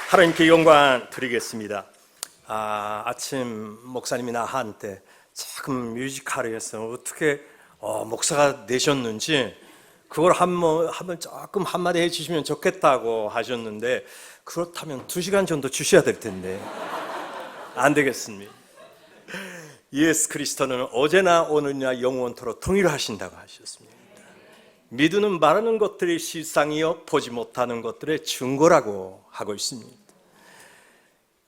하나님께 영광 드리겠습니다. 아침 목사님이 나한테 조금 뮤지컬에서 어떻게 목사가 되셨는지 그걸 한번 조금 한마디 해주시면 좋겠다고 하셨는데, 그렇다면 2시간 정도 주셔야 될 텐데 안 되겠습니다. 예수 그리스도는 어제나 오늘이나 영원토록 동일하신다고 하셨습니다. 믿으는 말하는 것들이 실상이요 보지 못하는 것들의 증거라고 하고 있습니다.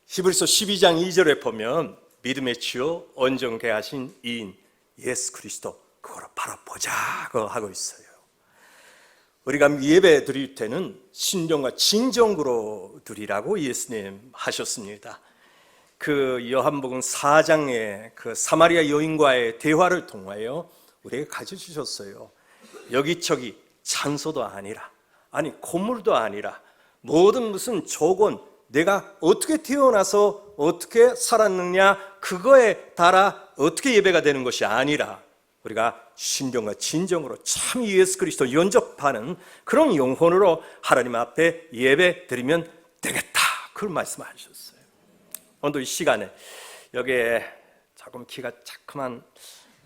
히브리서 12장 2절에 보면 믿음의 주요 온전케 하신 이인 예수 그리스도, 그거를 바라보자고 하고 있어요. 우리가 예배 드릴 때는 신령과 진정으로 드리라고 예수님 하셨습니다. 그 요한복음 4장의 그 사마리아 여인과의 대화를 통하여 우리에게 가르쳐주셨어요. 여기저기 찬소도 아니라, 아니 고물도 아니라, 모든 무슨 조건, 내가 어떻게 태어나서 어떻게 살았느냐 그거에 따라 어떻게 예배가 되는 것이 아니라, 우리가 신령과 진정으로 참 예수 그리스도 영접하는 그런 영혼으로 하나님 앞에 예배 드리면 되겠다, 그런 말씀하셨어요. 오늘도 이 시간에 여기에 조금 키가 자그만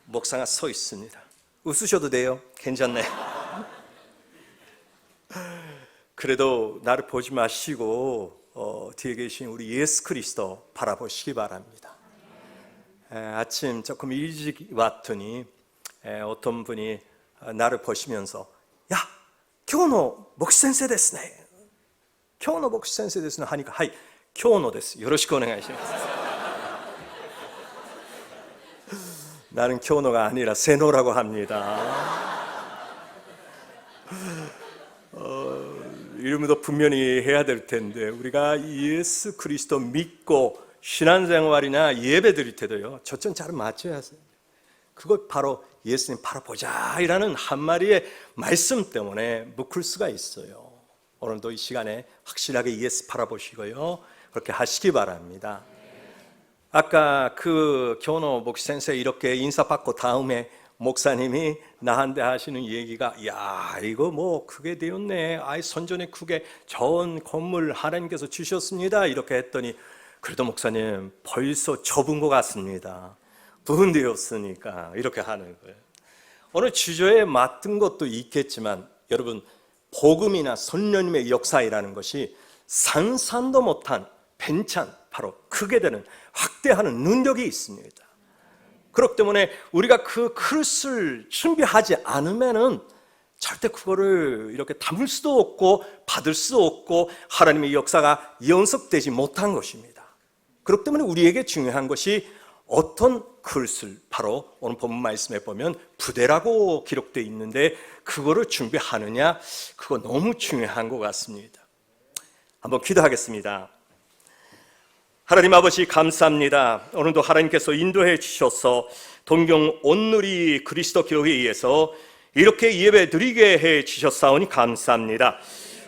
목사가 서 있습니다. 웃으셔도 돼요. 괜찮네. 그래도 나를 보지 마시고 뒤에 계신 우리 예수 그리스도 바라보시기 바랍니다. 아침 조금 일찍 왔더니 어떤 분이 나를 보시면서, 야, 교노 목시先生ですね. 교노 목시先生ですね하니까, 하이, 교노です. 요로시ku 오네가이시마스. 나는 교노가 아니라 세노라고 합니다. 이름도 분명히 해야 될 텐데, 우리가 예수 그리스도 믿고 신앙생활이나 예배 드릴 때도요, 초점 잘 맞춰야 하세요. 그것 바로 예수님 바라보자 이라는 한마디의 말씀 때문에 묶을 수가 있어요. 오늘도 이 시간에 확실하게 예수 바라보시고요, 그렇게 하시기 바랍니다. 아까 그 교노 목시先生 이렇게 인사받고 다음에 목사님이 나한테 하시는 얘기가, 야, 이거 뭐 크게 되었네. 아이, 선전에 크게 좋은 건물 하나님께서 주셨습니다. 이렇게 했더니, 그래도 목사님 벌써 접은 것 같습니다. 부흥되었으니까 이렇게 하는 거예요. 오늘 주저에 맞든 것도 있겠지만, 여러분, 복음이나 선녀님의 역사이라는 것이 상상도 못한 벤찬, 바로 크게 되는, 확대하는 능력이 있습니다. 그렇기 때문에 우리가 그 그릇을 준비하지 않으면은 절대 그거를 이렇게 담을 수도 없고 받을 수도 없고 하나님의 역사가 연속되지 못한 것입니다. 그렇기 때문에 우리에게 중요한 것이 어떤 그릇을, 바로 오늘 본문 말씀에 보면 부대라고 기록되어 있는데 그거를 준비하느냐, 그거 너무 중요한 것 같습니다. 한번 기도하겠습니다. 하나님 아버지, 감사합니다. 오늘도 하나님께서 인도해 주셔서 동경 온누리 그리스도 교회에서 이렇게 예배 드리게 해 주셨사오니 감사합니다.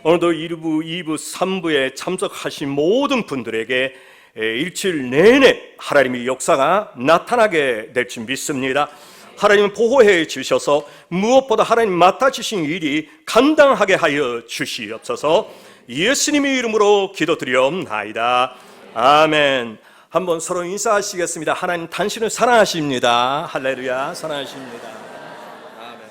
오늘도 1부, 2부, 3부에 참석하신 모든 분들에게 일주일 내내 하나님의 역사가 나타나게 될 줄 믿습니다. 하나님은 보호해 주셔서 무엇보다 하나님 맡아주신 일이 감당하게 하여 주시옵소서. 예수님의 이름으로 기도드리옵나이다. 아멘. 한번 서로 인사하시겠습니다. 하나님 당신을 사랑하십니다. 할렐루야, 사랑하십니다. 아멘.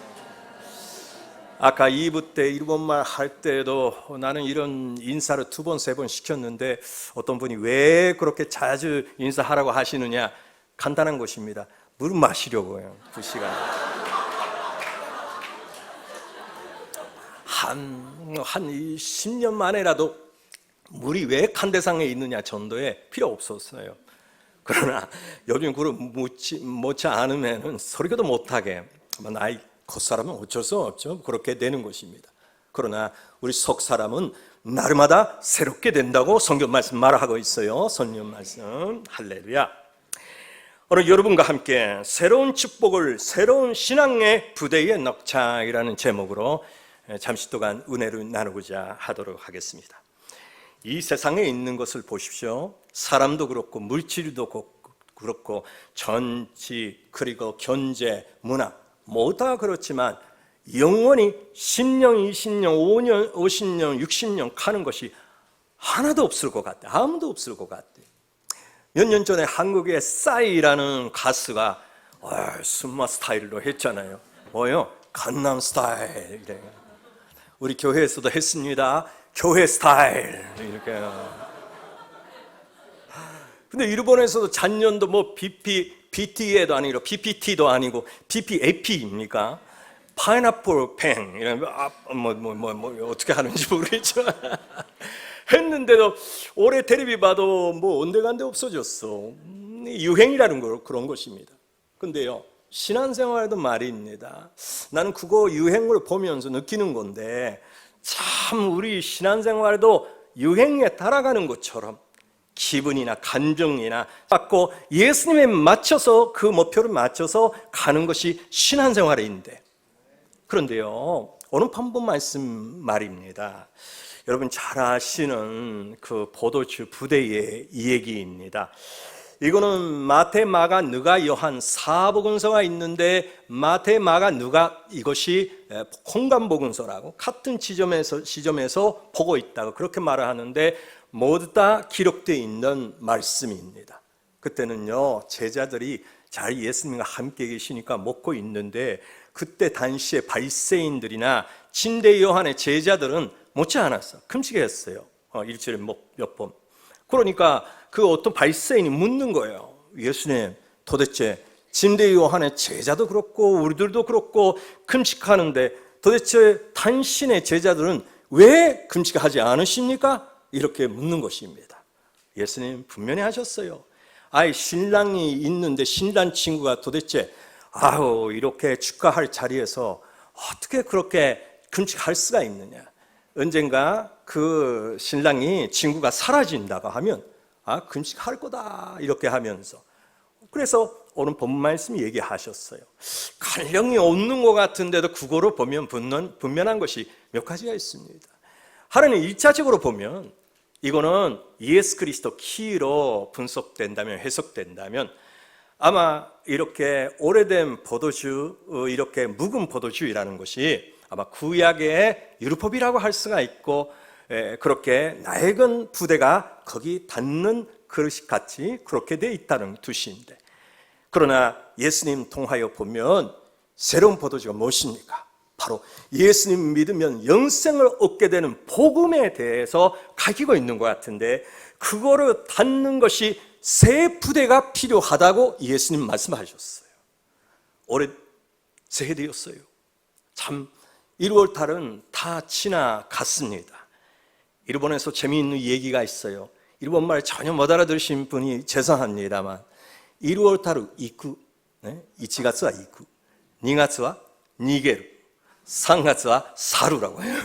아까 2부 때 일본말 할 때도 나는 이런 인사를 2번, 3번 시켰는데 어떤 분이 왜 그렇게 자주 인사하라고 하시느냐, 간단한 것입니다. 물 마시려고요. 2시간. 한 10년 만에라도 물이 왜 간대상에 있느냐 전도에 필요 없었어요. 그러나 요즘 그걸 묻지 않으면 설교도 못하게, 나이 겉사람은 어쩔 수 없죠. 그렇게 되는 것입니다. 그러나 우리 속사람은 날마다 새롭게 된다고 성경 말씀 말하고 있어요. 성경 말씀. 할렐루야. 오늘 여러분과 함께 새로운 축복을 새로운 신앙의 부대에 넣자이라는 제목으로 잠시 동안 은혜를 나누고자 하도록 하겠습니다. 이 세상에 있는 것을 보십시오. 사람도 그렇고 물질도 그렇고 정치, 그리고 경제, 문화 모두 다 그렇지만 영원히 10년, 20년, 5년, 50년, 60년 가는 것이 하나도 없을 것 같아. 아무도 없을 것 같아. 몇 년 전에 한국의 싸이라는 가수가 숨마 스타일로 했잖아요. 뭐요? 강남 스타일. 이래. 우리 교회에서도 했습니다. 교회 스타일. 이렇게. 근데 일본에서도 작년도 뭐 BTA도 아니고 PPT도 아니고 PPAP입니까? 파인애플 팽 이런 뭐 어떻게 하는지 모르겠죠. 했는데도 올해 텔레비 봐도 뭐 온데간데 없어졌어. 유행이라는 거 그런 것입니다. 근데요, 신앙생활도 말입니다. 나는 그거 유행을 보면서 느끼는 건데 참 우리 신앙생활도 유행에 따라가는 것처럼 기분이나 감정이나 받고 예수님에 맞춰서 그 목표를 맞춰서 가는 것이 신앙생활인데, 그런데요, 오늘 본문 말씀 말입니다. 여러분 잘 아시는 그 포도주 부대의 이야기입니다. 이거는 마태, 마가, 누가, 요한 4복음서가 있는데 마태, 마가, 누가 이것이 공간복음서라고 같은 시점에서 보고 있다고 그렇게 말을 하는데 모두 다 기록되어 있는 말씀입니다. 그때는요, 제자들이 잘 예수님과 함께 계시니까 먹고 있는데 그때 당시에 바리새인들이나 진대 요한의 제자들은 먹지 않았어. 금식했어요. 일주일에 몇 번. 그러니까 그 어떤 바리새인이 묻는 거예요. 예수님, 도대체 진대 요한의 제자도 그렇고 우리들도 그렇고 금식하는데 도대체 당신의 제자들은 왜 금식하지 않으십니까? 이렇게 묻는 것입니다. 예수님 분명히 하셨어요. 신랑이 있는데 신랑 친구가 도대체 이렇게 축가할 자리에서 어떻게 그렇게 금식할 수가 있느냐. 언젠가 그 신랑이 친구가 사라진다고 하면 금식할 거다 이렇게 하면서, 그래서 오늘 본문 말씀 얘기하셨어요. 간령이 없는 것 같은데도 그거로 보면 분명한 것이 몇 가지가 있습니다. 하나는 1차적으로 보면 이거는 예수 그리스도 키로 분석된다면, 해석된다면 아마 이렇게 오래된 포도주, 이렇게 묵은 포도주라는 것이 아마 구약의 율법이라고 할 수가 있고, 그렇게 낡은 부대가 거기 닿는 그릇 같이 그렇게 돼 있다는 뜻인데, 그러나 예수님 통하여 보면 새로운 포도주가 무엇입니까? 바로 예수님 믿으면 영생을 얻게 되는 복음에 대해서 가지고 있는 것 같은데, 그거를 닿는 것이 새 부대가 필요하다고 예수님 말씀하셨어요. 올해 새해 되었어요. 참 1월달은 다 지나갔습니다. 일본에서 재미있는 얘기가 있어요. 일본말 전혀 못 알아들으신 분이 죄송합니다만 1월달은 이쿠, 1月は 이쿠, 2月は 니게루, 3月は 사루라고 해요.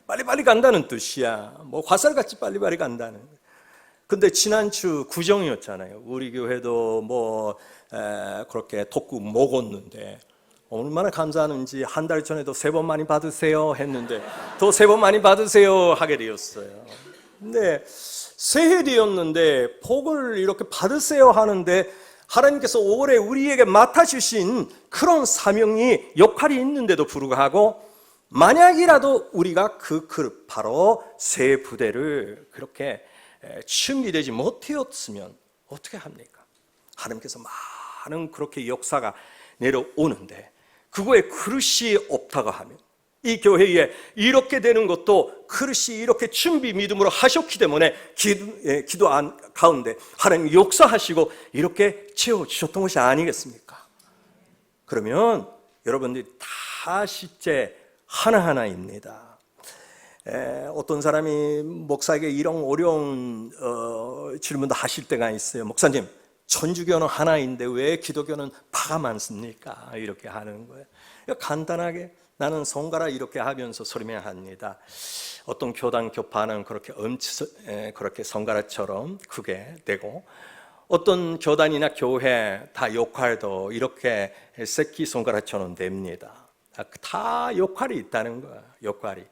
빨리빨리 간다는 뜻이야. 뭐 화살같이 빨리빨리 간다는. 근데 지난주 구정이었잖아요. 우리 교회도 그렇게 독구 먹었는데 얼마나 감사하는지 한 달 전에도 3번 많이 받으세요 했는데 또 3번 많이 받으세요 하게 되었어요. 근데 새해 되었는데 복을 이렇게 받으세요 하는데 하나님께서 올해 우리에게 맡아주신 그런 사명이, 역할이 있는데도 불구하고 만약이라도 우리가 그 그릇, 바로 새 부대를 그렇게 준비되지 못하였으면 어떻게 합니까? 하나님께서 많은 그렇게 역사가 내려오는데 그거에 그릇이 없다고 하면, 이 교회에 이렇게 되는 것도 그릇이 이렇게 준비 믿음으로 하셨기 때문에 기도 가운데 하나님 역사하시고 이렇게 채워주셨던 것이 아니겠습니까? 그러면 여러분들이 다 실제 하나하나입니다. 어떤 사람이 목사에게 이런 어려운 질문도 하실 때가 있어요. 목사님, 천주교는 하나인데 왜 기독교는 파가 많습니까? 이렇게 하는 거예요. 간단하게 나는 손가락 이렇게 하면서 설명합니다. 어떤 교단 교파는 그렇게 그렇게 손가락처럼 크게 되고, 어떤 교단이나 교회 다 역할도 이렇게 새끼 손가락처럼 됩니다. 다 역할이 있다는 거야, 역할이.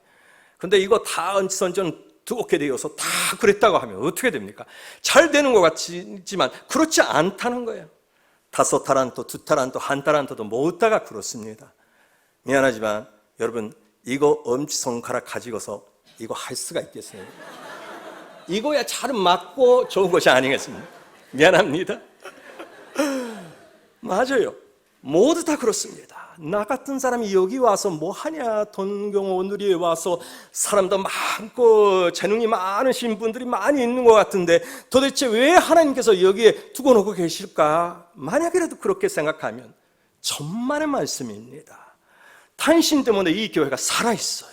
근데 이거 다 엄지손전 두껍게 되어서 다 그랬다고 하면 어떻게 됩니까? 잘 되는 것 같지만 그렇지 않다는 거예요. 5타란트, 2타란트, 1타란트도 모다가 그렇습니다. 미안하지만 여러분, 이거 엄지손가락 가지고서 이거 할 수가 있겠습니까? 이거야 잘은 맞고 좋은 것이 아니겠습니까? 미안합니다. 맞아요. 모두 다 그렇습니다. 나 같은 사람이 여기 와서 뭐 하냐? 돈경오누리에 와서 사람도 많고 재능이 많으신 분들이 많이 있는 것 같은데 도대체 왜 하나님께서 여기에 두고 놓고 계실까? 만약이라도 그렇게 생각하면 천만의 말씀입니다. 당신 때문에 이 교회가 살아있어요.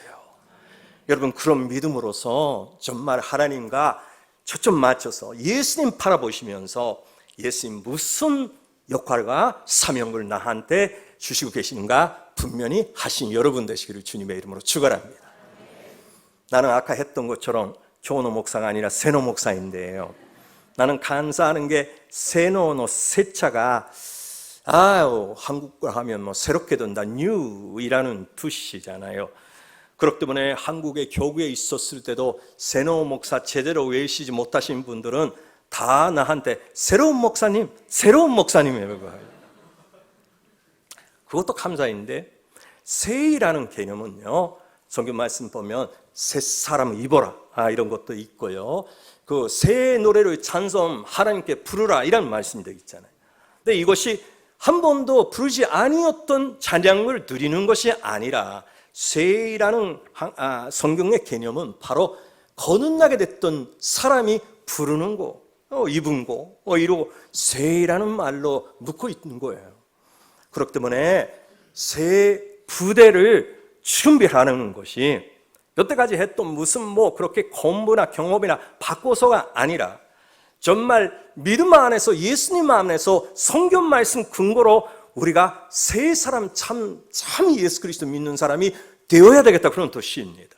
여러분, 그런 믿음으로서 정말 하나님과 초점 맞춰서 예수님 바라보시면서 예수님 무슨 역할과 사명을 나한테 주시고 계시는가 분명히 하신 여러분 되시기를 주님의 이름으로 축원합니다. 나는 아까 했던 것처럼 교노 목사가 아니라 세노 목사인데요, 나는 감사하는 게 세노노 세자가 한국말 하면 뭐 새롭게 된다, 뉴이라는 뜻이잖아요. 그렇기 때문에 한국의 교구에 있었을 때도 세노 목사 제대로 외우시지 못하신 분들은 다 나한테 새로운 목사님이라고 해요. 그것도 감사인데, 새이라는 개념은요, 성경 말씀 보면 새 사람 입어라 이런 것도 있고요, 그 새 노래를 찬송 하나님께 부르라 이런 말씀도 있잖아요. 근데 이것이 한 번도 부르지 아니었던 찬양을 드리는 것이 아니라, 새이라는 성경의 개념은 바로 거듭나게 됐던 사람이 부르는 거, 입은 거, 이러고 새이라는 말로 묶어 있는 거예요. 그렇기 때문에 새 부대를 준비하는 것이 여태까지 했던 무슨 뭐 그렇게 공부나 경험이나 바꿔서가 아니라, 정말 믿음 안에서, 예수님 안에서 성경 말씀 근거로 우리가 새 사람, 참 예수 그리스도 믿는 사람이 되어야 되겠다, 그런 뜻입니다.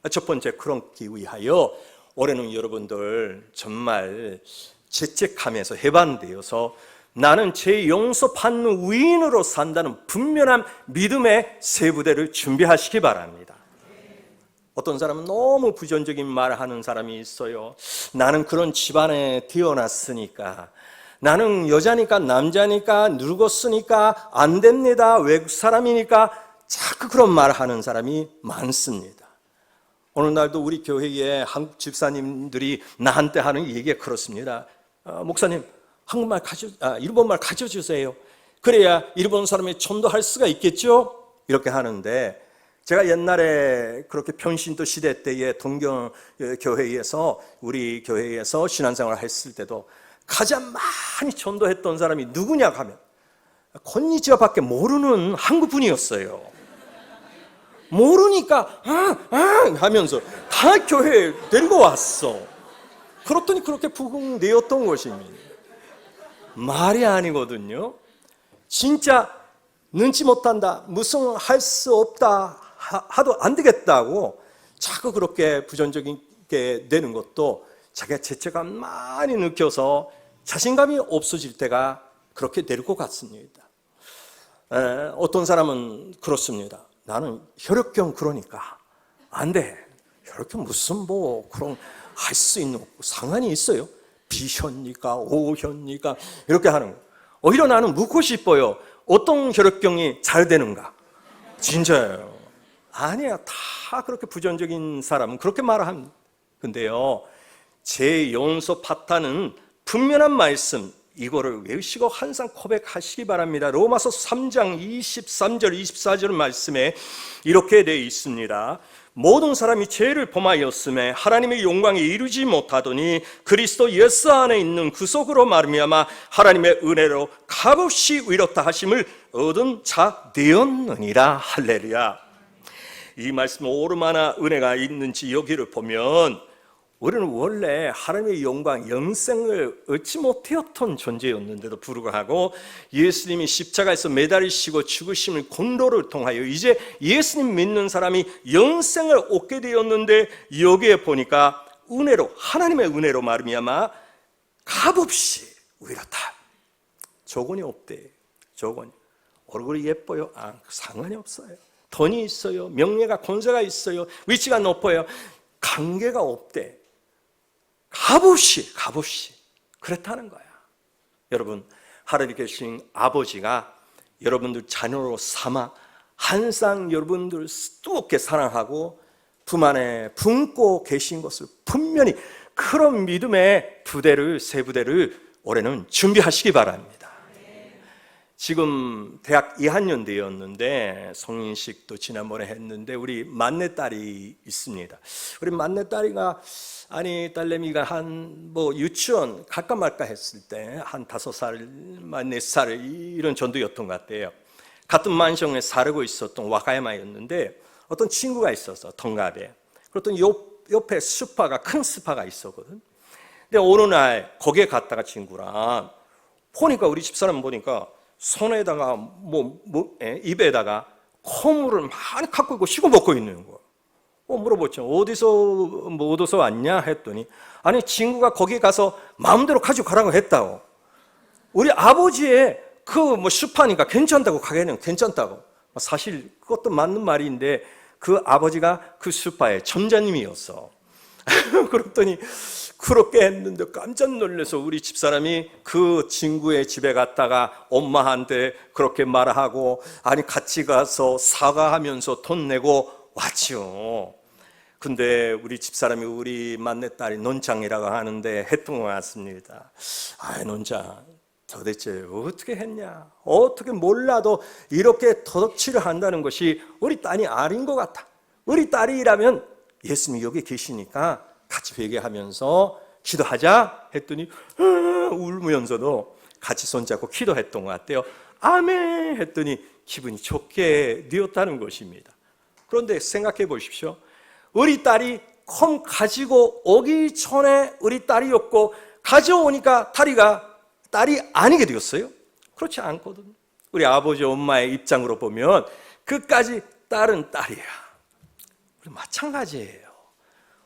첫 번째, 그러기 위하여 올해는 여러분들 정말 죄책하면서 해반되어서 나는 제 용서받는 위인으로 산다는 분명한 믿음의 새 부대를 준비하시기 바랍니다. 어떤 사람은 너무 부정적인 말을 하는 사람이 있어요. 나는 그런 집안에 태어났으니까, 나는 여자니까 남자니까 늙었으니까 안 됩니다, 외국 사람이니까, 자꾸 그런 말을 하는 사람이 많습니다. 오늘날도 우리 교회에 한국 집사님들이 나한테 하는 얘기가 그렇습니다. 목사님, 일본말 가르쳐주세요. 그래야 일본 사람이 전도할 수가 있겠죠? 이렇게 하는데, 제가 옛날에 그렇게 평신도 시대 때에 동경교회에서, 우리 교회에서 신앙생활을 했을 때도 가장 많이 전도했던 사람이 누구냐 하면 건니치와 밖에 모르는 한국분이었어요. 모르니까 하면서 다 교회에 데리고 왔어. 그렇더니 그렇게 부흥되었던 것입니다. 말이 아니거든요. 진짜 눈치 못한다, 무슨 할 수 없다 하도 안 되겠다고 자꾸 그렇게 부정적이게 되는 것도 자기가 죄책감 많이 느껴서 자신감이 없어질 때가 그렇게 될 것 같습니다. 어떤 사람은 그렇습니다. 나는 혈액형 그러니까 안 돼. 혈액형 무슨 뭐 그런 할 수 있는 상관이 있어요? B형이니까 O형이니까 이렇게 하는 거. 오히려 나는 묻고 싶어요. 어떤 혈액형이 잘 되는가? 진짜예요. 아니야, 다 그렇게 부정적인 사람은 그렇게 말합니다. 근데요, 제 연소 파타는 분명한 말씀, 이거를 외우시고 항상 고백하시기 바랍니다. 로마서 3장 23절 24절 말씀에 이렇게 되어 있습니다. 모든 사람이 죄를 범하였음에 하나님의 영광에 이르지 못하더니 그리스도 예수 안에 있는 구속으로 말미암아 하나님의 은혜로 값없이 의롭다 하심을 얻은 자 되었느니라. 할렐루야. 이 말씀 얼마나 은혜가 있는지 여기를 보면, 우리는 원래 하나님의 영광, 영생을 얻지 못하였던 존재였는데도 불구하고 예수님이 십자가에서 매달리시고 죽으심을 공로를 통하여 이제 예수님 믿는 사람이 영생을 얻게 되었는데, 여기에 보니까 은혜로, 하나님의 은혜로 말미암아 값없이 의롭다. 조건이 없대. 조건이. 얼굴이 예뻐요? 상관이 없어요. 돈이 있어요, 명예가, 권세가 있어요, 위치가 높아요, 관계가 없대. 값없이 그렇다는 거야. 여러분, 하늘에 계신 아버지가 여러분들 자녀로 삼아 항상 여러분들 뜨겁게 사랑하고 품 안에 품고 계신 것을 분명히 그런 믿음의 세 부대를 올해는 준비하시기 바랍니다. 지금 대학 2학년 되었는데 성인식도 지난번에 했는데 우리 막내딸이 있습니다. 우리 막내딸이가 딸내미가 유치원 갈까 말까 했을 때 한 5살, 4살 이런 정도였던 것 같아요. 같은 만성에 살고 있었던 와카야마였는데 어떤 친구가 있어서 동갑에 그랬더니 옆에 큰 스파가 있었거든. 근데 어느 날 거기에 갔다가 친구랑 보니까 우리 집사람 보니까 손에다가 입에다가 콩물을 많이 갖고 있고 씹어 먹고 있는 거야. 물어봤죠. 어디서 왔냐 했더니 친구가 거기 가서 마음대로 가져가라고 했다고. 우리 아버지의 슈파니까 괜찮다고, 가게는 괜찮다고. 사실 그것도 맞는 말인데 그 아버지가 그 슈파의 점장님이었어. 그랬더니 그렇게 했는데 깜짝 놀라서 우리 집사람이 그 친구의 집에 갔다가 엄마한테 그렇게 말하고 같이 가서 사과하면서 돈 내고 왔죠. 근데 우리 집사람이 우리 막내딸이 논장이라고 하는데 했던 것 같습니다. 논장 도대체 어떻게 했냐? 어떻게 몰라도 이렇게 도덕질을 한다는 것이 우리 딸이 아닌 것 같아. 우리 딸이라면 예수님이 여기 계시니까 같이 회개하면서 기도하자 했더니 울면서도 같이 손잡고 기도했던 것 같아요. 아멘 했더니 기분이 좋게 되었다는 것입니다. 그런데 생각해 보십시오. 우리 딸이 콩 가지고 오기 전에 우리 딸이었고 가져오니까 딸이 아니게 되었어요? 그렇지 않거든. 우리 아버지 엄마의 입장으로 보면 끝까지 딸은 딸이야. 우리 마찬가지예요.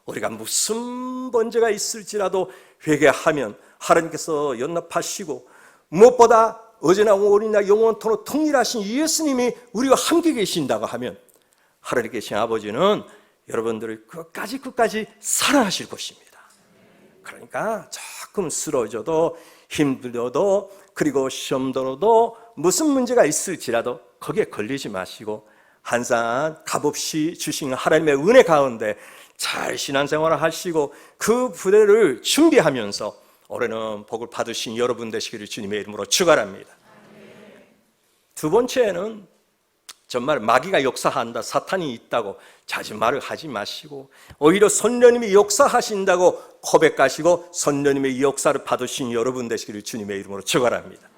우리가 무슨 번제가 있을지라도 회개하면 하나님께서 연납하시고 무엇보다 어제나 오늘이나 영원토록 통일하신 예수님이 우리와 함께 계신다고 하면 하늘에 계신 아버지는 여러분들을 끝까지 사랑하실 것입니다. 그러니까 조금 쓰러져도 힘들어도 그리고 시험 들어도 무슨 문제가 있을지라도 거기에 걸리지 마시고 항상 값없이 주신 하나님의 은혜 가운데 잘 신앙생활을 하시고 그 부대를 준비하면서 올해는 복을 받으신 여러분 되시기를 주님의 이름으로 축원합니다. 두 번째는 정말 마귀가 역사한다, 사탄이 있다고 자진말을 하지 마시고 오히려 선녀님이 역사하신다고 고백하시고 선녀님의 역사를 받으신 여러분 되시기를 주님의 이름으로 축원합니다.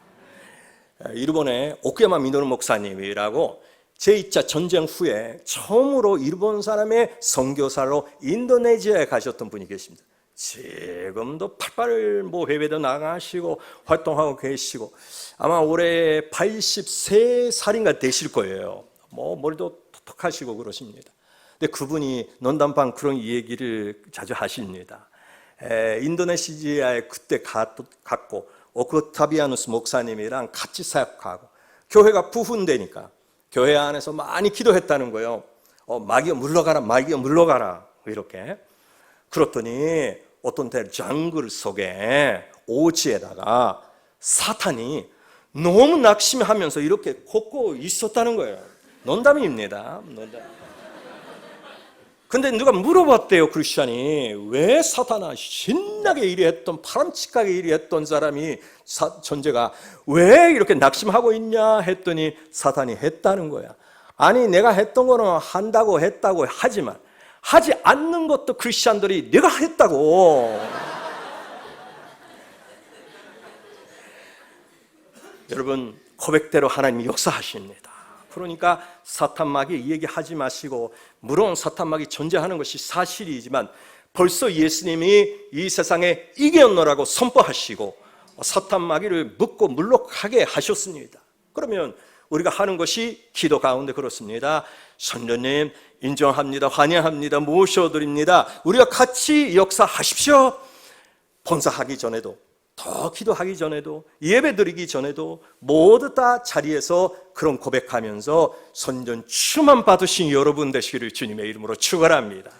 일본의 오쿠야마 미노루 목사님이라고 제2차 전쟁 후에 처음으로 일본 사람의 선교사로 인도네시아에 가셨던 분이 계십니다. 지금도 팔팔 해외도 나가시고 활동하고 계시고 아마 올해 83살인가 되실 거예요. 머리도 톡톡하시고 그러십니다. 근데 그분이 논담방 그런 얘기를 자주 하십니다. 인도네시아에 그때 갔고 오크타비아누스 목사님이랑 같이 사역하고 교회가 부흥되니까 교회 안에서 많이 기도했다는 거예요. 마귀야 물러가라, 마귀야 물러가라 이렇게. 그랬더니 어떤 때 정글 속에 오지에다가 사탄이 너무 낙심하면서 이렇게 걷고 있었다는 거예요. 농담입니다. 근데 누가 물어봤대요. 크리스찬이 왜 사탄아 신나게 일했던 바람직하게 일했던 사람이 존재가 왜 이렇게 낙심하고 있냐 했더니 사탄이 했다는 거야. 내가 했던 거는 한다고 했다고 하지만 하지 않는 것도 크리스찬들이 내가 했다고. 여러분 고백대로 하나님이 역사하십니다. 그러니까 사탄 마귀 얘기하지 마시고 물론 사탄 마귀 존재하는 것이 사실이지만 벌써 예수님이 이 세상에 이겼노라고 선포하시고 사탄 마귀를 묶고 물러가게 하셨습니다. 그러면 우리가 하는 것이 기도 가운데 그렇습니다. 선녀님 인정합니다. 환영합니다. 모셔드립니다. 우리가 같이 역사하십시오. 본사하기 전에도 더 기도하기 전에도 예배 드리기 전에도 모두 다 자리에서 그런 고백하면서 선전 충만 받으신 여러분 되시기를 주님의 이름으로 축원합니다.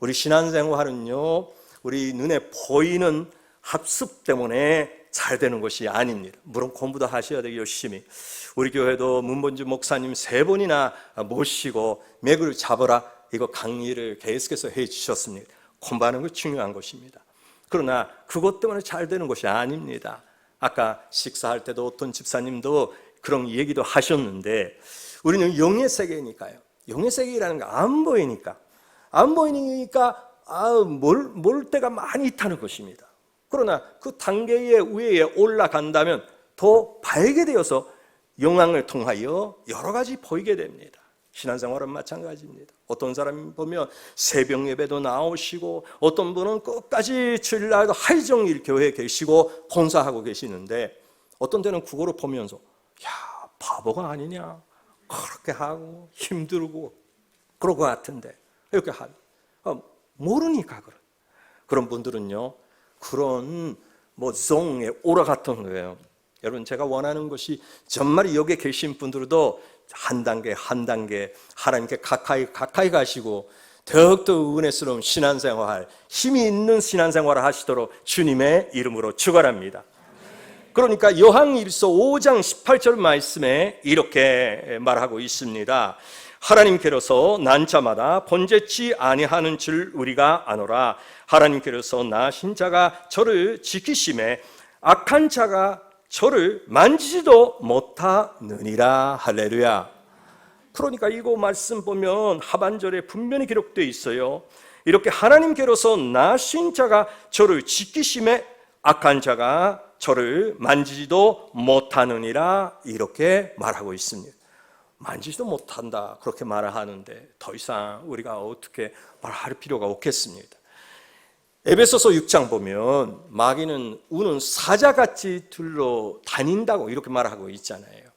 우리 신앙생활은요 우리 눈에 보이는 학습 때문에 잘 되는 것이 아닙니다. 물론 공부도 하셔야 되고 열심히. 우리 교회도 문본주 목사님 3번이나 모시고 맥을 잡으라 이거 강의를 계속해서 해 주셨습니다. 공부하는 것이 중요한 것입니다. 그러나 그것 때문에 잘 되는 것이 아닙니다. 아까 식사할 때도 어떤 집사님도 그런 얘기도 하셨는데, 우리는 영의 세계니까요. 영의 세계라는 거 안 보이니까 몰 때가 많이 있다는 것입니다. 그러나 그 단계의 위에 올라간다면 더 밝게 되어서 영광을 통하여 여러 가지 보이게 됩니다. 신앙생활은 마찬가지입니다. 어떤 사람이 보면 새벽 예배도 나오시고, 어떤 분은 끝까지 주일날도 하루 종일 교회에 계시고 봉사하고 계시는데, 어떤 때는 그거를 보면서 야, 바보가 아니냐, 그렇게 하고 힘들고 그럴 것 같은데 이렇게 모르니까 그런 분들은요, 그런 종에 오라갔던 거예요. 여러분, 제가 원하는 것이 정말 여기에 계신 분들도 한 단계 하나님께 가까이 가시고 더욱더 은혜스러운 신앙생활, 힘이 있는 신앙생활을 하시도록 주님의 이름으로 축원합니다. 그러니까 요한일서 5장 18절 말씀에 이렇게 말하고 있습니다. 하나님께로서 난 자마다 번제치 아니하는 줄 우리가 아노라. 하나님께로서 나신 자가 저를 지키심에 악한 자가 저를 만지지도 못하느니라. 할렐루야. 그러니까 이거 말씀 보면 하반절에 분명히 기록되어 있어요. 이렇게 하나님께로서 나신 자가 저를 지키심에 악한 자가 저를 만지지도 못하느니라, 이렇게 말하고 있습니다. 만지지도 못한다 그렇게 말을 하는데 더 이상 우리가 어떻게 말할 필요가 없겠습니다. 에베소서 6장 보면 마귀는 우는 사자같이 둘러 다닌다고 이렇게 말하고 있잖아요.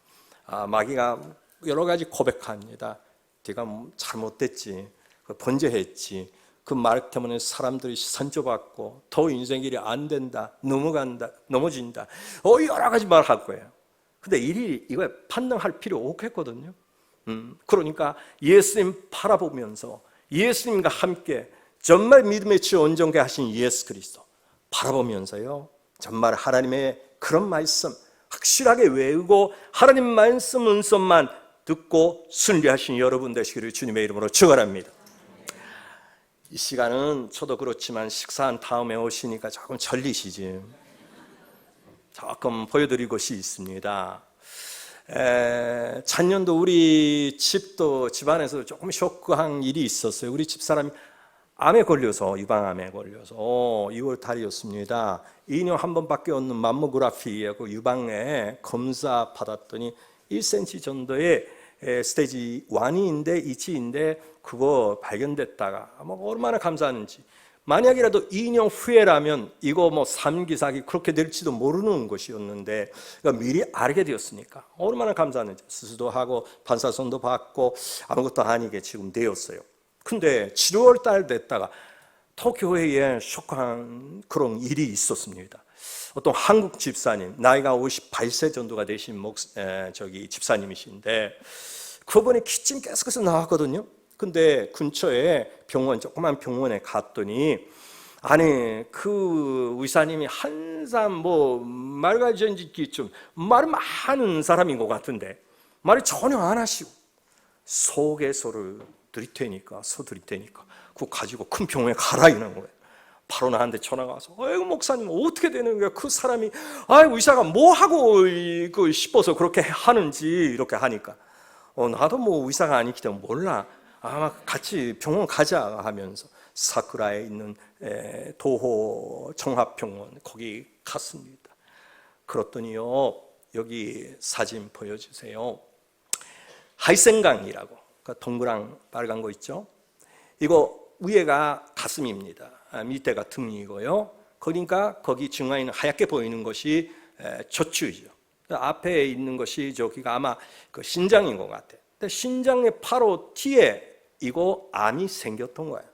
마귀가 여러 가지 고백합니다. 네가 잘못됐지, 번제했지, 그 말 때문에 사람들이 선조받고 더 인생길이 안 된다, 넘어진다, 여러 가지 말을 할 거예요. 근데 이거 판단할 필요 없겠거든요. 그러니까 예수님 바라보면서 예수님과 함께 정말 믿음의 주 온전케 하신 예수 그리스도 바라보면서요, 정말 하나님의 그런 말씀 확실하게 외우고 하나님 말씀 은선만 듣고 순리하신 여러분 되시기를 주님의 이름으로 축원합니다. 이 시간은 저도 그렇지만 식사한 다음에 오시니까 조금 절리시지. 조금 보여드릴 것이 있습니다. 작년도 우리 집안에서 조금 쇼크한 일이 있었어요. 우리 집사람이 암에 걸려서, 유방암에 걸려서 2월 달이었습니다. 2년 한 번밖에 없는 맘모그래피하고 유방에 검사 받았더니 1cm 정도의 스테이지 1인데 2인데 그거 발견됐다가 얼마나 감사한지. 만약이라도 2년 후에라면 이거 3기, 4기 그렇게 될지도 모르는 것이었는데 그러니까 미리 알게 되었으니까 얼마나 감사한지. 수술도 하고 반사선도 받고 아무것도 아니게 지금 되었어요. 근데 7월 달 됐다가 도쿄에 쇼크한 그런 일이 있었습니다. 어떤 한국 집사님, 나이가 58세 정도가 되신 집사님이신데 그분이 기침 계속해서 나왔거든요. 근데 근처에 조그만 병원에 갔더니 그 의사님이 항상 말가전지 기침 말이 많은 사람인 것 같은데 말을 전혀 안 하시고 소를 드릴 테니까 그거 가지고 큰 병원에 가라 이러는 거예요. 바로 나한테 전화가 와서 목사님 어떻게 되는 거야? 그 사람이 의사가 뭐 하고 싶어서 그렇게 하는지 이렇게 하니까 나도 의사가 아니기 때문에 몰라. 아마 같이 병원 가자 하면서 사쿠라에 있는 도호 종합병원 거기 갔습니다. 그랬더니요, 여기 사진 보여주세요. 하이센강이라고 동그란 빨간 거 있죠? 이거 위에가 가슴입니다. 밑에가 등이고요. 그러니까 거기 중앙에 있는 하얗게 보이는 것이 척추이죠. 앞에 있는 것이 저기가 아마 그 신장인 것 같아요. 근데 신장의 바로 뒤에 이거 암이 생겼던 거예요.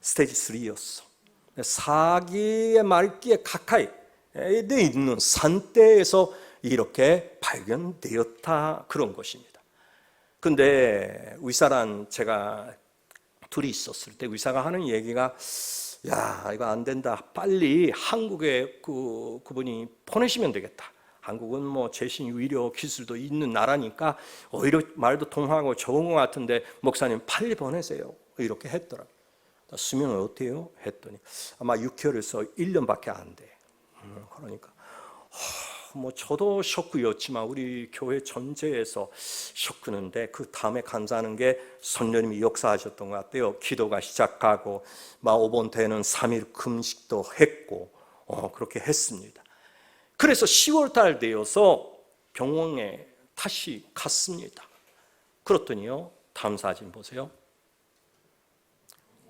스테이지 3였어. 4기의 말기에 가까이 있는 산대에서 이렇게 발견되었다, 그런 것입니다. 근데 의사랑 제가 둘이 있었을 때 의사가 하는 얘기가 이거 안 된다. 빨리 한국에 그분이 보내시면 되겠다. 한국은 최신 의료 기술도 있는 나라니까 오히려 말도 통하고 좋은 것 같은데 목사님 빨리 보내세요. 이렇게 했더라고요. 수명은 어때요? 했더니 아마 6개월에서 1년밖에 안 돼. 그러니까 뭐 저도 쇼크였지만 우리 교회 전체에서 쇼크는데, 그 다음에 감사하는 게 성령님이 역사하셨던 것 같아요. 기도가 시작하고 막 5번 때는 3일 금식도 했고 그렇게 했습니다. 그래서 10월 달 되어서 병원에 다시 갔습니다. 그랬더니요, 다음 사진 보세요.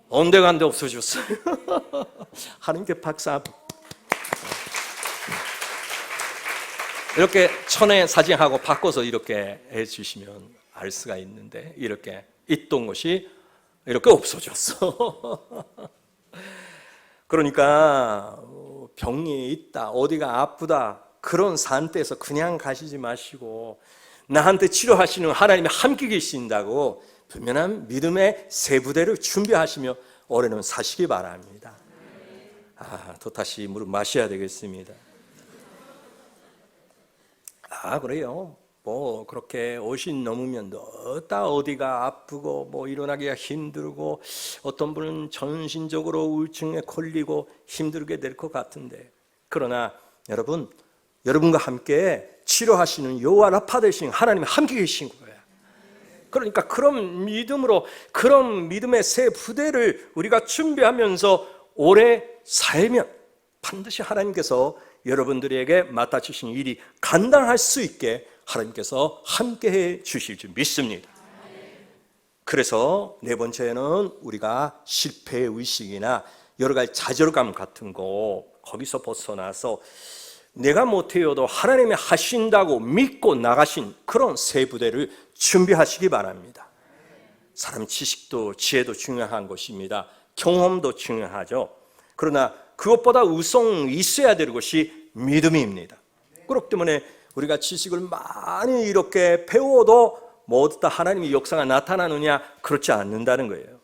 온데간데 없어졌어요. 하나님께 박수. 이렇게 천의 사진하고 바꿔서 이렇게 해주시면 알 수가 있는데, 이렇게 있던 것이 이렇게 없어졌어. 그러니까 병이 있다, 어디가 아프다, 그런 상태에서 그냥 가시지 마시고 나한테 치료하시는 하나님이 함께 계신다고 분명한 믿음의 새 부대를 준비하시며 올해는 사시기 바랍니다. 또 다시 물을 마셔야 되겠습니다. 그래요. 뭐 그렇게 50 넘으면 다 어디가 아프고 뭐 일어나기가 힘들고 어떤 분은 전신적으로 우울증에 걸리고 힘들게 될 것 같은데, 그러나 여러분과 함께 치료하시는 여호와 라파 되신 하나님이 함께 계신 거예요. 그러니까 그런 믿음으로, 그런 믿음의 새 부대를 우리가 준비하면서 오래 살면 반드시 하나님께서 여러분들에게 맡아주신 일이 감당할 수 있게 하나님께서 함께해 주실 줄 믿습니다. 그래서 네 번째는 우리가 실패의 의식이나 여러 가지 좌절감 같은 거, 거기서 벗어나서 내가 못해요도 하나님이 하신다고 믿고 나가신 그런 새 부대를 준비하시기 바랍니다. 사람 지식도 지혜도 중요한 것입니다. 경험도 중요하죠. 그러나 그것보다 우선 있어야 될 것이 믿음입니다. 그렇기 때문에 우리가 지식을 많이 이렇게 배워도 모두 다 하나님의 역사가 나타나느냐? 그렇지 않는다는 거예요.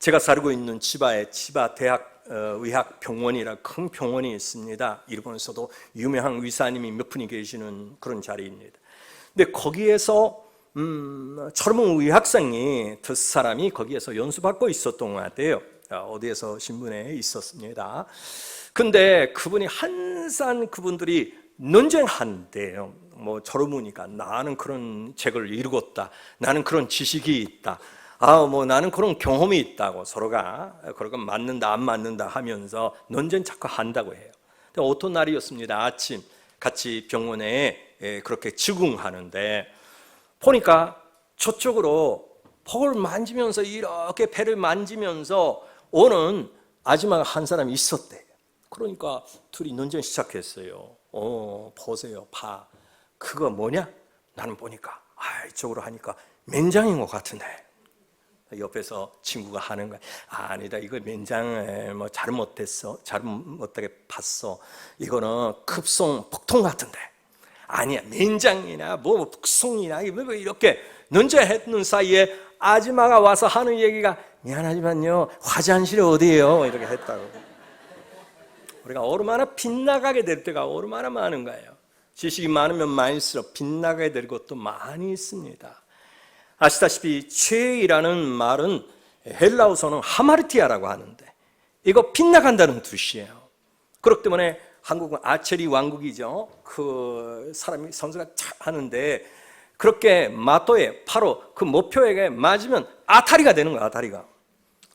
제가 살고 있는 치바에 치바 대학 의학병원이라 큰 병원이 있습니다. 일본에서도 유명한 의사님이 몇 분이 계시는 그런 자리입니다. 근데 거기에서 젊은 의학생이 두 사람이 거기에서 연수받고 있었던 것 같아요. 어디에서 신문에 있었습니다. 근데 그분이 항상 그분들이 논쟁한대요. 뭐 젊으니까 나는 그런 책을 읽었다, 나는 그런 지식이 있다, 뭐 나는 그런 경험이 있다고 서로가 그런 맞는다 안 맞는다 하면서 논쟁 자꾸 한다고 해요. 근데 어떤 날이었습니다. 아침 같이 병원에 그렇게 직응하는데 보니까 저쪽으로 복을 만지면서 이렇게 배를 만지면서 오는 아줌마가 한 사람이 있었대요. 그러니까 둘이 논쟁 시작했어요. 보세요, 봐. 그거 뭐냐? 나는 보니까 이쪽으로 하니까 맨장인 것 같은데. 옆에서 친구가 하는 거야. 아니다, 이거 맨장에 뭐 잘못됐어, 잘못되게 봤어. 이거는 급성 폭통 같은데. 아니야, 맨장이나 뭐 북송이나 이렇게 논쟁했는 사이에 아줌마가 와서 하는 얘기가, 미안하지만요, 화장실이 어디예요? 이렇게 했다고. 우리가 얼마나 빗나가게 될 때가 얼마나 많은 거예요. 지식이 많으면 많을수록 빗나가게 될 것도 많이 있습니다. 아시다시피 죄이라는 말은 헬라어서는 하마르티아라고 하는데 이거 빗나간다는 뜻이에요. 그렇기 때문에 한국은 아체리 왕국이죠. 그 사람이 선수가 하는데 그렇게 마토에 바로 그 목표에게 맞으면 아타리가 되는 거야, 아타리가.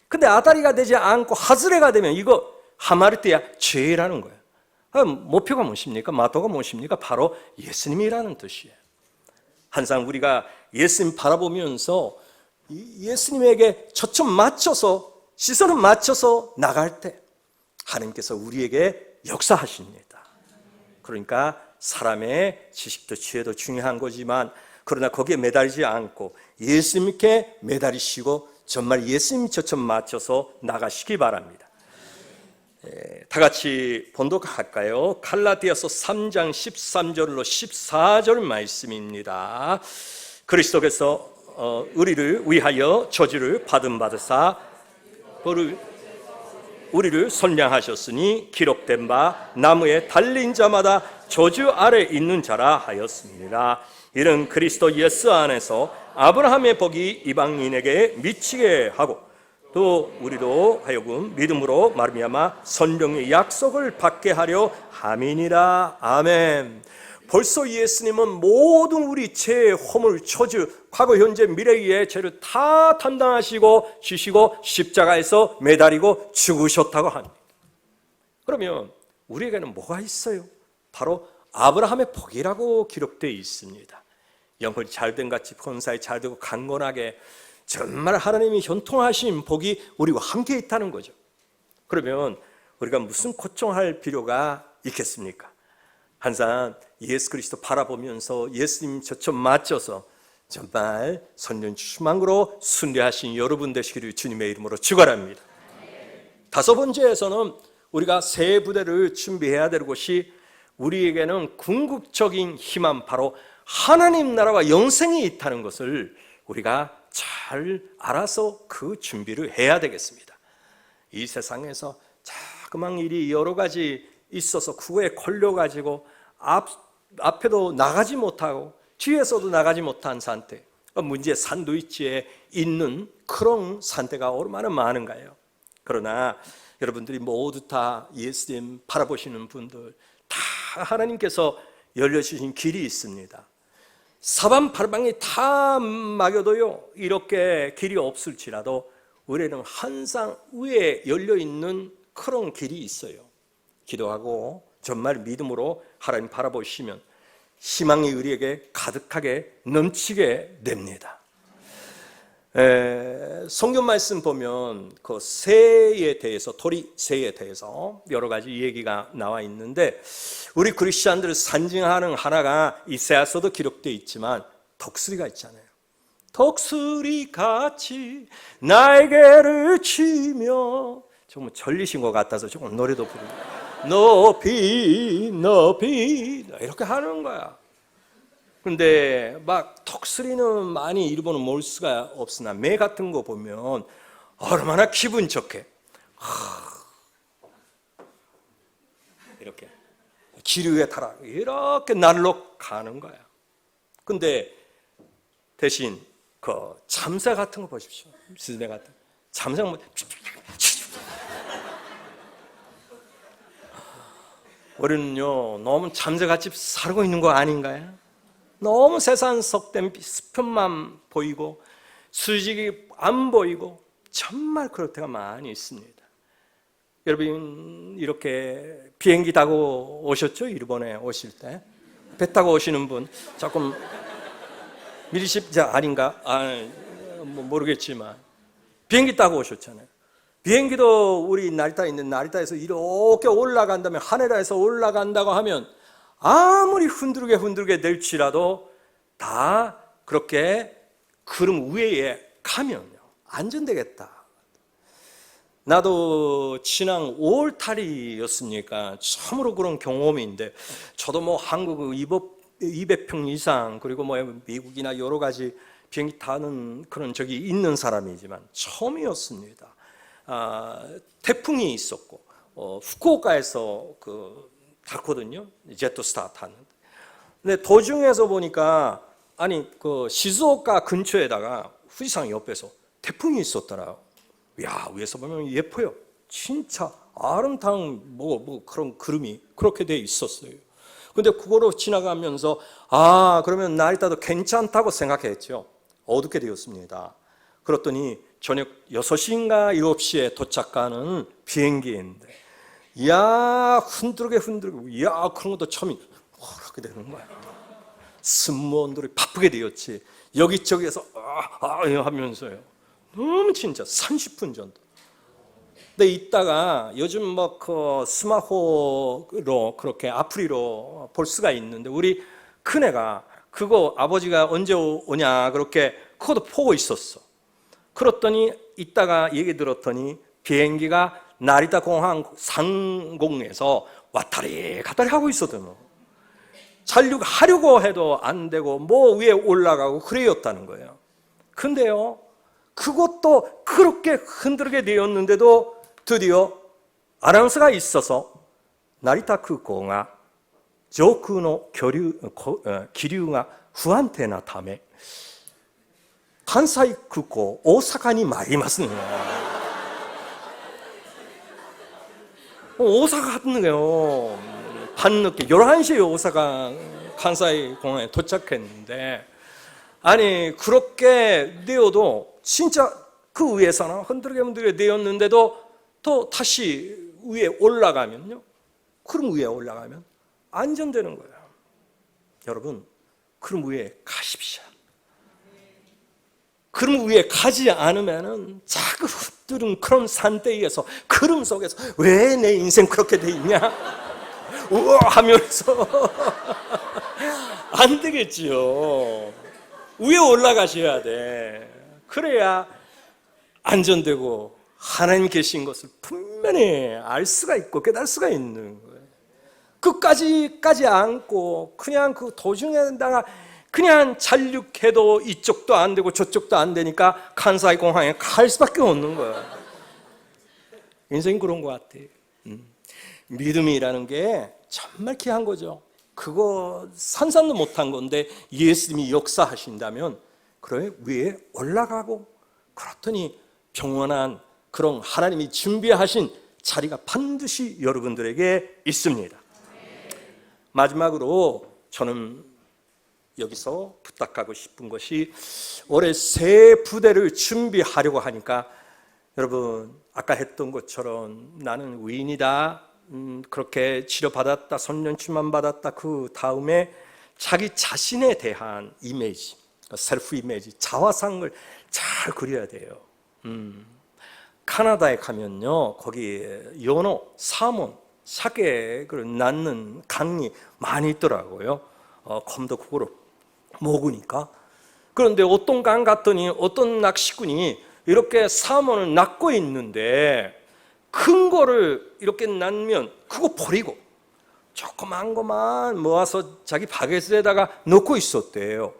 근데 아타리가 되지 않고 하즈레가 되면 이거 하마르티아 죄라는 거예요. 목표가 무엇입니까? 마토가 무엇입니까? 바로 예수님이라는 뜻이에요. 항상 우리가 예수님 바라보면서 예수님에게 초점 맞춰서, 시선을 맞춰서 나갈 때 하나님께서 우리에게 역사하십니다. 그러니까 사람의 지식도 지혜도 중요한 거지만, 그러나 거기에 매달리지 않고 예수님께 매달리시고 정말 예수님 초점 맞춰서 나가시기 바랍니다. 다 같이 번독할까요? 갈라디아서 3장 13절로 14절 말씀입니다. 그리스도께서 우리를 위하여 저주를 받으사 우리를 선량하셨으니 기록된 바 나무에 달린 자마다 저주 아래 있는 자라 하였습니다. 이는 그리스도 예수 안에서 아브라함의 복이 이방인에게 미치게 하고 또 우리도 하여금 믿음으로 말미암아 성령의 약속을 받게 하려 함이니라. 아멘. 벌써 예수님은 모든 우리 죄의 허물, 처주, 과거, 현재, 미래의 죄를 다 담당하시고 지시고 십자가에서 매달리고 죽으셨다고 합니다. 그러면 우리에게는 뭐가 있어요? 바로 아브라함의 복이라고 기록되어 있습니다. 영혼이 잘된 같이 본사에 잘되고 강건하게 정말 하나님이 현통하신 복이 우리와 함께 있다는 거죠. 그러면 우리가 무슨 걱정할 필요가 있겠습니까? 항상 예수 그리스도 바라보면서 예수님 저점 맞춰서 정말 선전 추망으로 순례하신 여러분 되시기를 주님의 이름으로 축원합니다. 다섯 번째에서는 우리가 새 부대를 준비해야 될 것이 우리에게는 궁극적인 희망, 바로 하나님 나라와 영생이 있다는 것을 우리가 잘 알아서 그 준비를 해야 되겠습니다. 이 세상에서 자그마한 일이 여러 가지 있어서 그거에 걸려가지고 앞에도 나가지 못하고 뒤에서도 나가지 못한 상태, 문제 산도위치에 있는 그런 상태가 얼마나 많은가요? 그러나 여러분들이 모두 다 예수님 바라보시는 분들 다 하나님께서 열려주신 길이 있습니다. 사방팔방이 다 막여도요 이렇게 길이 없을지라도 우리는 항상 위에 열려있는 그런 길이 있어요. 기도하고 정말 믿음으로 하나님 바라보시면 희망이 우리에게 가득하게 넘치게 됩니다. 성경 말씀 보면 그 새에 대해서, 도리 새에 대해서 여러 가지 얘기가 나와 있는데 우리 크리스천들을 상징하는 하나가 이사야서도 기록되어 있지만 독수리가 있잖아요. 독수리 같이 날개를 치며, 조금 절리신 것 같아서 조금 노래도 부르고 높이 높이 이렇게 하는 거야. 근데 막 독수리는 많이 일본은 몰 수가 없으나 매 같은 거 보면 얼마나 기분 좋게 이렇게 길 위에 타라 이렇게 날로 가는 거야. 근데 대신 그 잠새 같은 거 보십시오. 스즈메 같은 잠새 뭐 우리는요 너무 잠새같이 살고 있는 거 아닌가요? 너무 세상 속된 수편만 보이고 수직이 안 보이고 정말 그럴 때가 많이 있습니다. 여러분 이렇게 비행기 타고 오셨죠? 일본에 오실 때 배 타고 오시는 분 조금 미리십자 아닌가? 뭐 모르겠지만 비행기 타고 오셨잖아요. 비행기도 우리 나리타 있는 나리타에서 이렇게 올라간다면 하늘에서 올라간다고 하면 아무리 흔들게 될지라도 다 그렇게 구름 위에 가면요 안전되겠다. 나도 지난 5월달이었으니까 처음으로 그런 경험인데 저도 뭐 한국 200평 이상 그리고 뭐 미국이나 여러 가지 비행기 타는 그런 적이 있는 사람이지만 처음이었습니다. 태풍이 있었고 후쿠오카에서 탔거든요. 제트스타 탔는데. 근데 도중에서 보니까 그 시즈오카 근처에다가 후지산 옆에서 태풍이 있었더라. 야, 위에서 보면 예뻐요. 진짜 아름다운 뭐 그런 구름이 그렇게 돼 있었어요. 근데 그거로 지나가면서 그러면 나리타도 괜찮다고 생각했죠. 어둡게 되었습니다. 그랬더니 저녁 6시인가 7시에 도착하는 비행기인데 흔들게 그런 것도 처음이 그렇게 되는 거야. 승무원들이 바쁘게 되었지. 여기저기에서 하면서요. 너무 진짜 30분 정도. 근데 이따가 요즘 뭐 스마호로 그렇게 아프리로 볼 수가 있는데 우리 큰애가 그거 아버지가 언제 오냐 그렇게 그것도 보고 있었어. 그랬더니 이따가 얘기 들었더니 비행기가 나리타 공항 상공에서 왔다리 갔다리 하고 있었거든요. 잔륙하려고 해도 안 되고 뭐 위에 올라가고 그래였다는 거예요. 근데요 그것도 그렇게 흔들게 되었는데도 드디어 아나운서가 있어서 나리타空港が 上空の気流が不安定なため関西空港大阪に参りますね。 오사카 같은 거요. 밤늦게 11시에 오사카 간사이 공항에 도착했는데, 아니 그렇게 내어도 진짜 그 위에서는 흔들게 내었는데도 또 다시 위에 올라가면요, 구름 위에 올라가면 안전되는 거예요. 여러분, 구름 위에 가십시오. 구름 위에 가지 않으면은 자꾸 흩뜨른 그런 산대위에서, 구름 속에서 왜 내 인생 그렇게 돼 있냐 우와 하면서 안 되겠지요. 위에 올라가셔야 돼. 그래야 안전되고 하나님 계신 것을 분명히 알 수가 있고 깨달을 수가 있는 거예요. 끝까지 않고 그냥 그 도중에다가 그냥 잔륙해도 이쪽도 안 되고 저쪽도 안 되니까 칸사이 공항에 갈 수밖에 없는 거예요. 인생이 그런 것 같아요. 믿음이라는 게 정말 귀한 거죠. 그거 산산도 못한 건데 예수님이 역사하신다면 그래 위에 올라가고, 그렇더니 평온한 그런 하나님이 준비하신 자리가 반드시 여러분들에게 있습니다. 마지막으로 저는 여기서 부탁하고 싶은 것이, 올해 새 부대를 준비하려고 하니까 여러분 아까 했던 것처럼 나는 의인이다, 그렇게 치료받았다, 선년치만 받았다, 그 다음에 자기 자신에 대한 이미지, 셀프 이미지, 자화상을 잘 그려야 돼요. 카나다에 가면요, 거기 연어, 사몬, 사계를 낳는 강이 많이 있더라고요. 곰도 그거를 먹으니까. 그런데 어떤 강 갔더니 어떤 낚시꾼이 이렇게 사몬을 낳고 있는데 큰 거를 이렇게 낳으면 그거 버리고 조그만 거만 모아서 자기 바게트에다가 넣고 있었대요.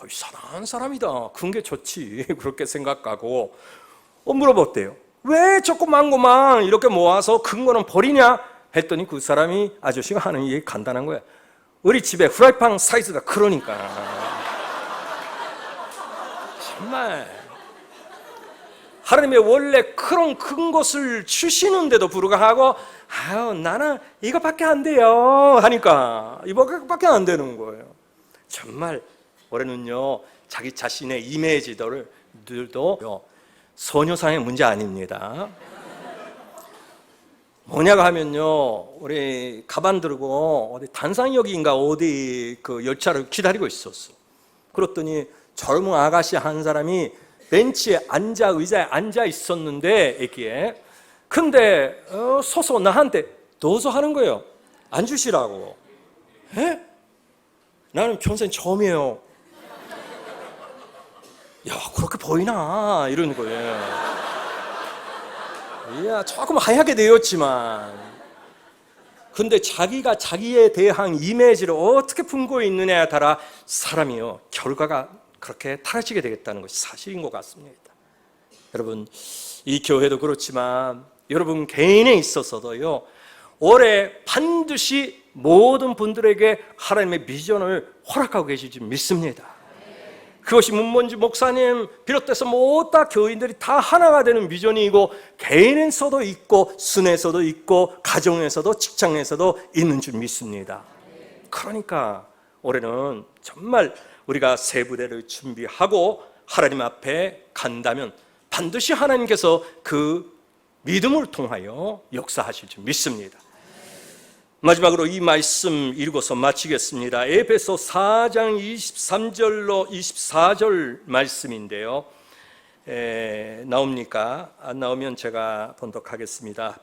이상한 사람이다, 큰 게 좋지 그렇게 생각하고 물어봤대요. 왜 조그만 거만 이렇게 모아서 큰 거는 버리냐 했더니 그 사람이, 아저씨가 하는 얘기 간단한 거야. 우리 집에 후라이팬 사이즈가 그러니까. 정말 하나님의 원래 그런 큰 것을 주시는데도 불구하고 나는 이거밖에 안 돼요 하니까 이거밖에 안 되는 거예요. 정말 올해는요, 자기 자신의 이미지들도 소녀상의 문제 아닙니다. 뭐냐고 하면요, 우리 가방 들고 어디 단상역인가 어디 그 열차를 기다리고 있었어. 그랬더니 젊은 아가씨 한 사람이 벤치에 의자에 앉아 있었는데, 애기에. 근데 서서 나한테 도서 하는 거예요. 앉으시라고. 에? 나는 평생 처음이에요. 야, 그렇게 보이나? 이러는 거예요. 야, 조금 하얗게 되었지만, 근데 자기가 자기에 대한 이미지를 어떻게 품고 있느냐에 따라 사람이요, 결과가 그렇게 달라지게 되겠다는 것이 사실인 것 같습니다. 여러분, 이 교회도 그렇지만 여러분 개인에 있어서도요, 올해 반드시 모든 분들에게 하나님의 비전을 허락하고 계실 줄 믿습니다. 그것이 문mon지 목사님 비롯해서 모든 교인들이 다 하나가 되는 비전이고, 개인에서도 있고 순에서도 있고 가정에서도 직장에서도 있는 줄 믿습니다. 그러니까 올해는 정말 우리가 새 부대를 준비하고 하나님 앞에 간다면 반드시 하나님께서 그 믿음을 통하여 역사하실 줄 믿습니다. 마지막으로 이 말씀 읽어서 마치겠습니다. 에베소 4장 23절로 24절 말씀인데요. 나옵니까? 안 나오면 제가 번독하겠습니다.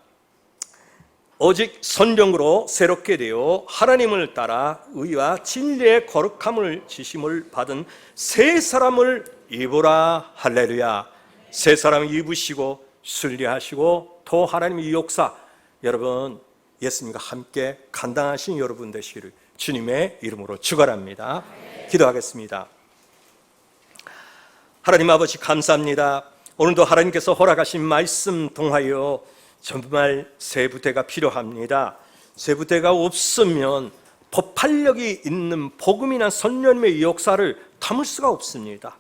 오직 성령으로 새롭게 되어 하나님을 따라 의와 진리의 거룩함을 지심을 받은 새 사람을 입으라. 할렐루야. 새 사람을 입으시고 순리하시고 또 하나님의 역사, 여러분 예수님과 함께 감당하신 여러분 되시기를 주님의 이름으로 축원합니다. 기도하겠습니다. 하나님 아버지 감사합니다. 오늘도 하나님께서 허락하신 말씀 통하여 정말 새 부대가 필요합니다. 새 부대가 없으면 법활력이 있는 복음이나 선녀님의 역사를 담을 수가 없습니다.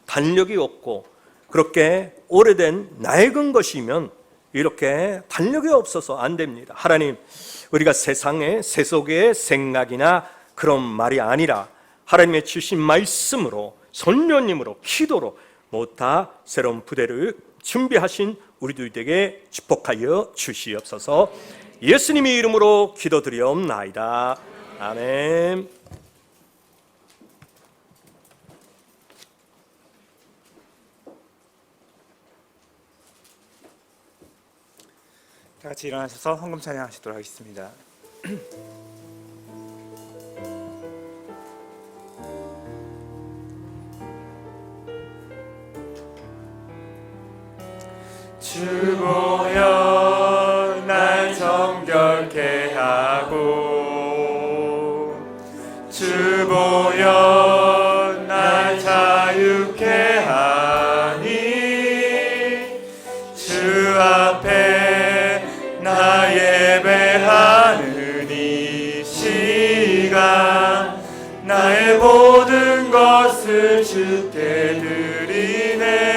단력이 없고 그렇게 오래된 낡은 것이면 이렇게 달력이 없어서 안 됩니다. 하나님, 우리가 세상의 세속의 생각이나 그런 말이 아니라 하나님의 주신 말씀으로, 선녀님으로, 기도로 모두 다 새로운 부대를 준비하신 우리들에게 축복하여 주시옵소서. 예수님의 이름으로 기도드리옵나이다. 아멘. 다 같이 일어나셔서 헌금 찬양하시도록 하겠습니다. 주 보여 날 정결케 하고, 주 보여 날 자유케 하니, 주 앞에 나 예배하는 이 시간, 나의 모든 것을 주께 드리네.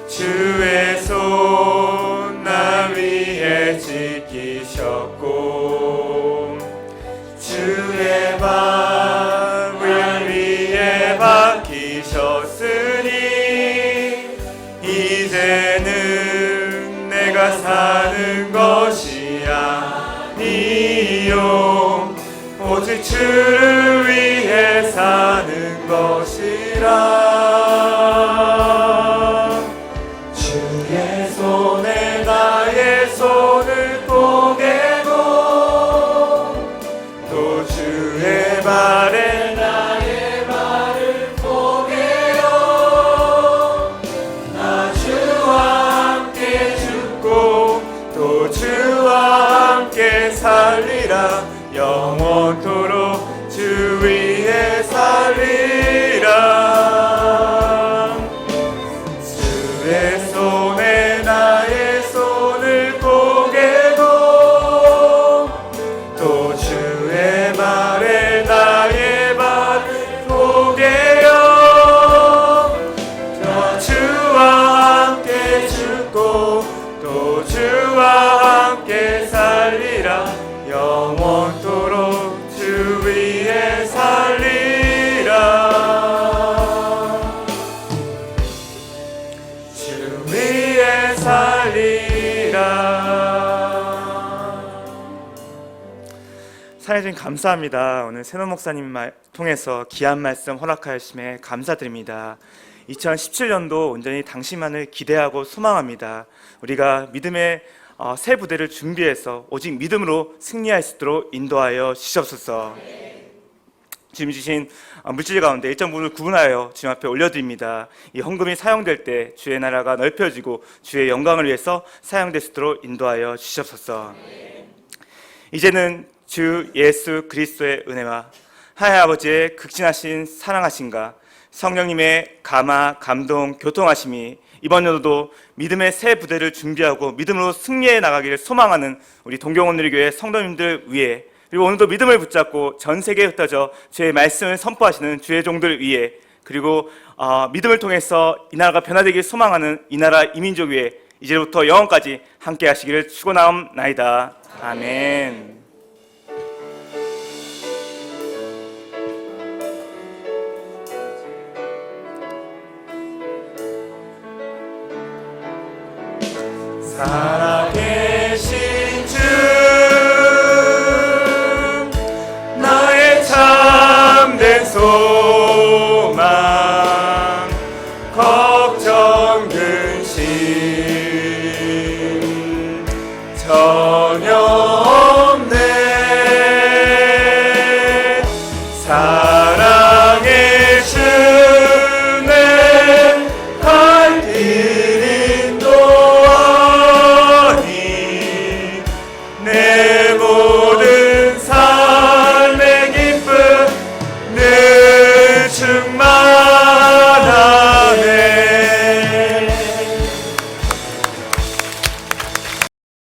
주의 손 나 위에 지키셨고, 주의 발 위에 박히셨으니, 이제는 내가 사는 것이 아니요 오직 주를 위해 사는 것이라. 주의 손에 나의 손을 포개고, 또 주의 발에 나의 발을 포개요. 나 주와 함께 죽고 또 주와 함께 살리라. 영원토록 주 위에 살리라. 주의 손에 나의 손을 포개고, 또 주의 발에 나의 발을 포개요. 나 주와 함께 죽고 또 주와 함께 살리라. 영원토록 주 위에 살리라. 주 위에 살리라. 사랑해주님 감사합니다. 오늘 세노 목사님 통해서 귀한 말씀 허락하심에 감사드립니다. 2017년도 온전히 당신만을 기대하고 소망합니다. 우리가 믿음의 새 부대를 준비해서 오직 믿음으로 승리할 수 있도록 인도하여 주시옵소서. 주님 주신 물질 가운데 일정 부분을 구분하여 주님 앞에 올려드립니다. 이 헌금이 사용될 때 주의 나라가 넓혀지고 주의 영광을 위해서 사용될 수 있도록 인도하여 주시옵소서. 이제는 주 예수 그리스도의 은혜와 하나님 아버지의 극진하신 사랑하심과 성령님의 감화, 감동, 교통하심이 이번 연도도 믿음의 새 부대를 준비하고 믿음으로 승리해 나가기를 소망하는 우리 동경원누리교회 성도님들 위해, 그리고 오늘도 믿음을 붙잡고 전 세계에 흩어져 주의 말씀을 선포하시는 주의 종들 위해, 그리고 믿음을 통해서 이 나라가 변화되기를 소망하는 이 나라 이민족 위해 이제부터 영원까지 함께 하시기를 축원하옵나이다. 아멘. 살아계신 주 나의 참된 소망, 걱정 근심 전혀 없네.